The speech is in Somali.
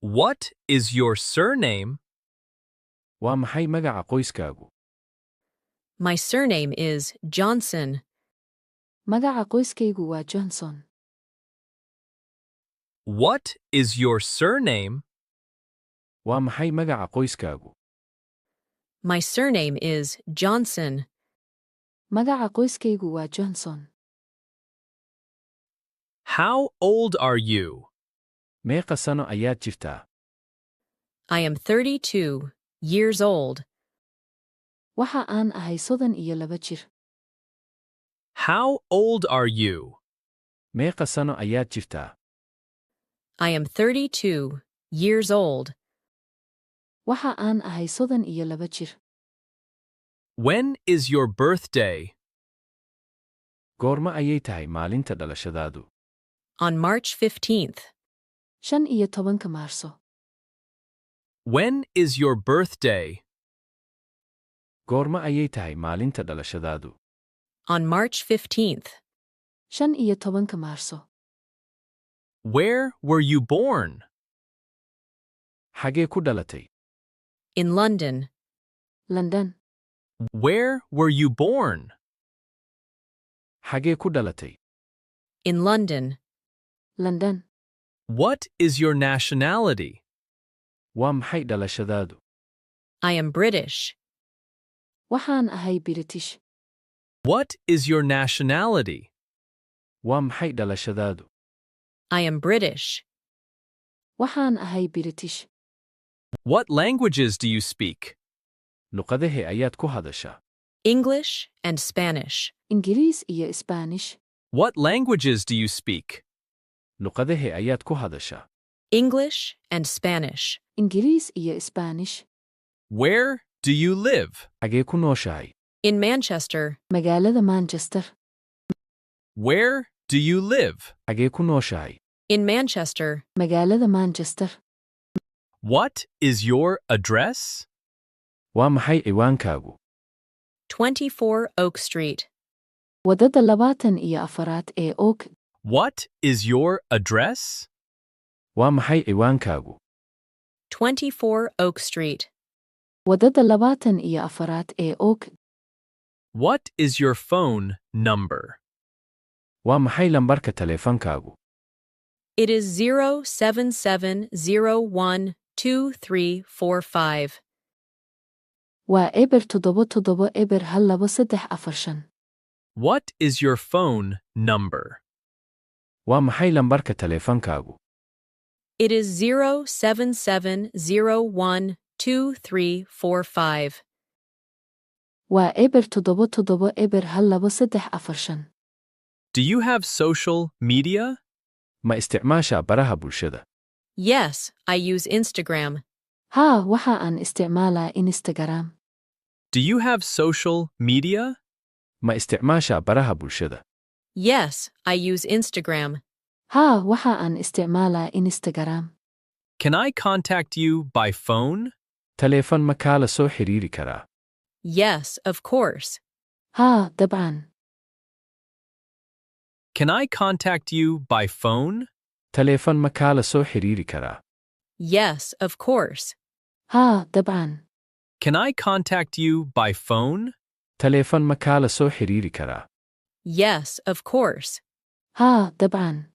What is your surname? Waa maxay magaca qoyskaagu? My surname is Johnson. Magaca qoyskaygu waa Johnson. What is your surname? Waa maxay magaca qoyskaagu? My surname is Johnson. Magaca qoyskaygu waa Johnson. How old are you? Meeqa sano ayaad jirtaa? I am 32 years old. Waxa aan ahay 32 jir. How old are you? Meeqa sano ayaad jirtaa? I am 32 years old. Waxa aan ahay 32 jir. When is your birthday? Goorma ayay tahay maalinta dhalashadaadu? On March 15th. 15 Maarso. When is your birthday? Goorma ayay tahay maalinta dhalashadaadu? On March 15th. 15 Maarso. Where were you born? Xagee ku dhalatay? In London. London. Where were you born? Xagee ku dhalatay? In London. London. What is your nationality? Waa maxay dhalashadaadu? I am British. Waxaan ahay British. What is your nationality? Waa maxay dhalashadaadu? I am British. Waxaan ahay British. What languages do you speak? Luqadahee ayaad ku hadashaa? English and Spanish. Ingiriis iyo Spanish. What languages do you speak? Luqadahee ayaad ku hadashaa? English and Spanish. Ingiriis iyo Spanish. Where do you live? Xagee ku nooshahay? In Manchester. Magaalada Manchester. Where do you live? Xagee ku nooshahay? In Manchester. Magaalada Manchester. What is your address? Waa maxay ciwaankaagu? 24 Oak Street. Wadada 24 ee Oak. What is your address? Waa maxay ciwaankaagu? 24 Oak Street. Wadada 24 ee Oak. What is your phone number? Waa maxay lambarka taleefankaagu? It is 077012345. Waa eber 77 eber 1234. What is your phone number? Waa maxay lambarka taleefankaagu? It is 077012345. Waa eber 77 eber 1234. Do you have social media? Ma isticmaashaa baraha bulshada? Yes, I use Instagram. Haa, waxa aan isticmaalaa Instagram. Do you have social media? Ma isticmaashaa baraha bulshada? Yes, I use Instagram. Haa, waxa aan isticmaalaa Instagram. Can I contact you by phone? Taleefan ma kaala soo xiriiri karaa? Yes, of course. Haa, dabcan. Can I contact you by phone? Taleefan ma kaala soo xiriiri karaa? Yes, of course. Haa, dabcan. Can I contact you by phone? Taleefan ma kaala soo xiriiri karaa? Yes, of course. Haa, dabcan.